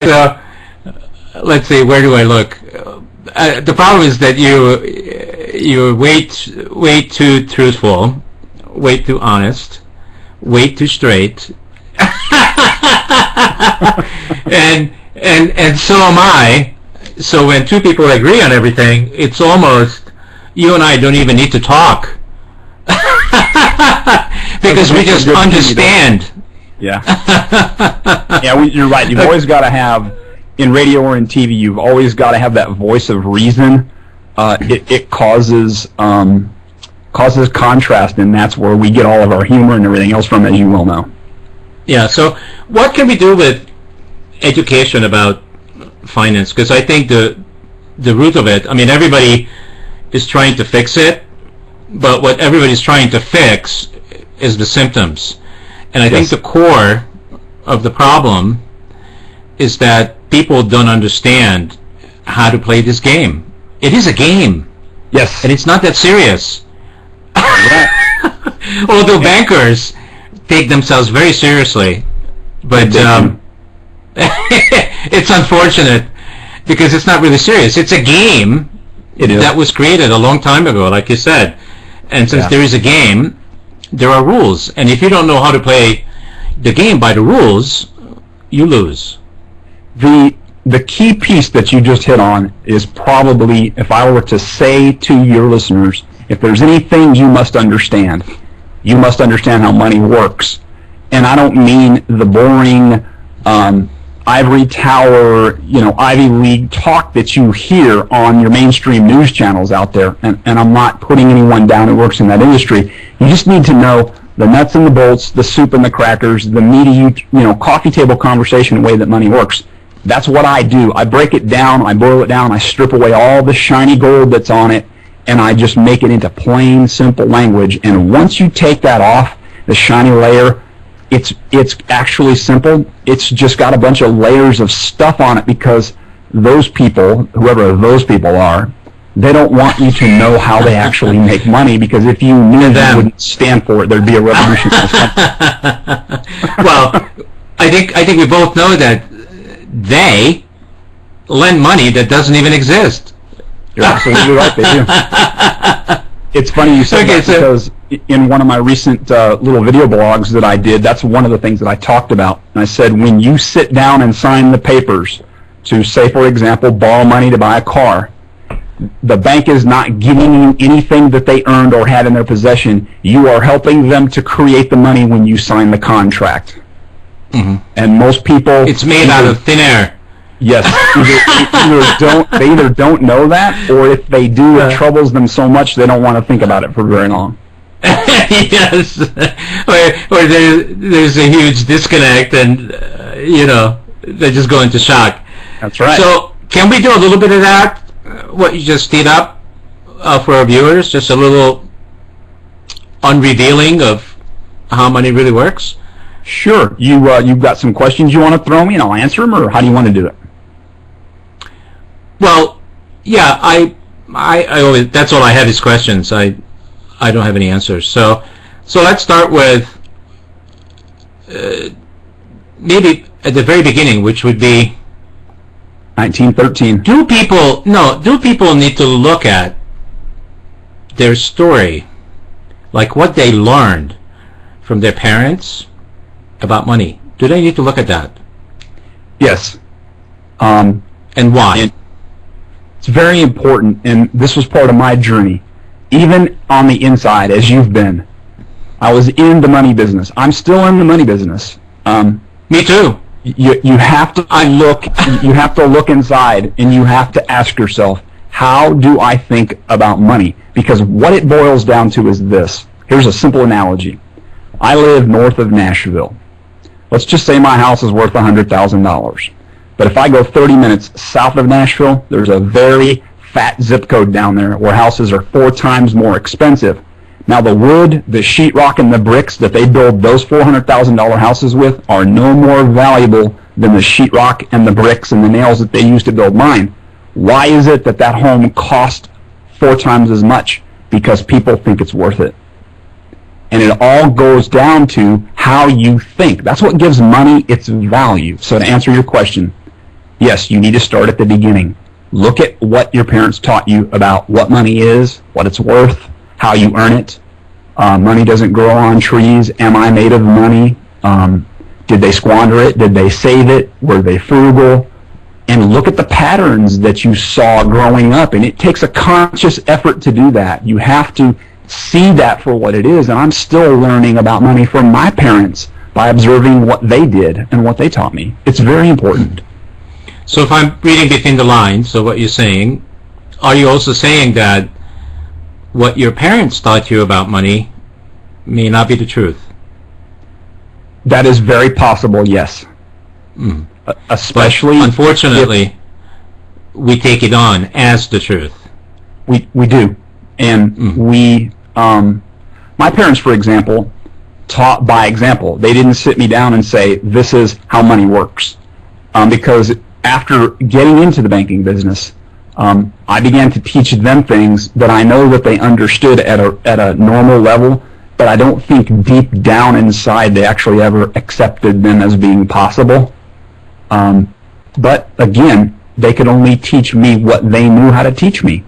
So let's see, where do I look? The problem is that you're way too truthful, way too honest, way too straight, and so am I. So when two people agree on everything, it's almost you and I don't even need to talk because we just understand. Yeah. Yeah, you're right. You've always got to have, in radio or in TV, you've always got to have that voice of reason. It causes contrast, and that's where we get all of our humor and everything else from, as you well know. Yeah, so what can we do with education about finance? Because I think the root of it, I mean, everybody is trying to fix it, but what everybody's trying to fix is the symptoms. And I think the core of the problem is that people don't understand how to play this game. It is a game. Yes. And it's not that serious. Although bankers take themselves very seriously. But it's unfortunate because it's not really serious. It's a game that was created a long time ago, like you said. And since there is a game, there are rules. And if you don't know how to play the game by the rules, you lose. The key piece that you just hit on is probably, if I were to say to your listeners, if there's anything you must understand how money works. And I don't mean the boring ivory tower, Ivy League talk that you hear on your mainstream news channels out there. And I'm not putting anyone down who works in that industry. You just need to know the nuts and the bolts, the soup and the crackers, the meaty, coffee table conversation way that money works. That's what I do. I break it down, I boil it down, I strip away all the shiny gold that's on it, and I just make it into plain, simple language. And once you take that off, the shiny layer, it's actually simple. It's just got a bunch of layers of stuff on it because those people, whoever those people are, they don't want you to know how they actually make money, because if you knew you wouldn't stand for it, there'd be a revolution. Well, I think we both know that they lend money that doesn't even exist. You're absolutely right, they do. It's funny you said that because in one of my recent little video blogs that I did, that's one of the things that I talked about. And I said, when you sit down and sign the papers to, say, for example, borrow money to buy a car, the bank is not giving you anything that they earned or had in their possession. You are helping them to create the money when you sign the contract. Mm-hmm. And most people... It's made out of thin air. Yes. They either don't know that, or if they do, it troubles them so much they don't want to think about it for very long. Yes. Or there's a huge disconnect, and, they just go into shock. That's right. So, can we do a little bit of that? What you just teed up for our viewers, just a little unrevealing of how money really works? Sure. You've got some questions you want to throw me, and I'll answer them, or how do you want to do it? Well, yeah, I always, that's all I have is questions. I don't have any answers. So let's start with maybe at the very beginning, which would be 1913. Do people need to look at their story, like what they learned from their parents about money? Do they need to look at that? Yes. And why? It's very important, and this was part of my journey. Even on the inside, as you've been, I was in the money business. I'm still in the money business. Me too. You have to look. You have to look inside, and you have to ask yourself, how do I think about money? Because what it boils down to is this. Here's a simple analogy. I live north of Nashville. Let's just say my house is worth $100,000. But if I go 30 minutes south of Nashville, there's a very fat zip code down there where houses are 4 times more expensive. Now the wood, the sheetrock, and the bricks that they build those $400,000 houses with are no more valuable than the sheetrock and the bricks and the nails that they use to build mine. Why is it that home cost 4 times as much? Because people think it's worth it. And it all goes down to how you think. That's what gives money its value. So to answer your question, yes, you need to start at the beginning. Look at what your parents taught you about what money is, what it's worth, how you earn it. Money doesn't grow on trees. Am I made of money? Did they squander it? Did they save it? Were they frugal? And look at the patterns that you saw growing up. And it takes a conscious effort to do that. You have to see that for what it is. And I'm still learning about money from my parents by observing what they did and what they taught me. It's very important. So if I'm reading between the lines of what you're saying, are you also saying that what your parents taught you about money may not be the truth? That is very possible, yes. Especially, but unfortunately, we take it on as the truth. We do. And my parents, for example, taught by example. They didn't sit me down and say, this is how money works. Because after getting into the banking business, I began to teach them things that I know that they understood at a normal level, but I don't think deep down inside they actually ever accepted them as being possible. But again, they could only teach me what they knew how to teach me.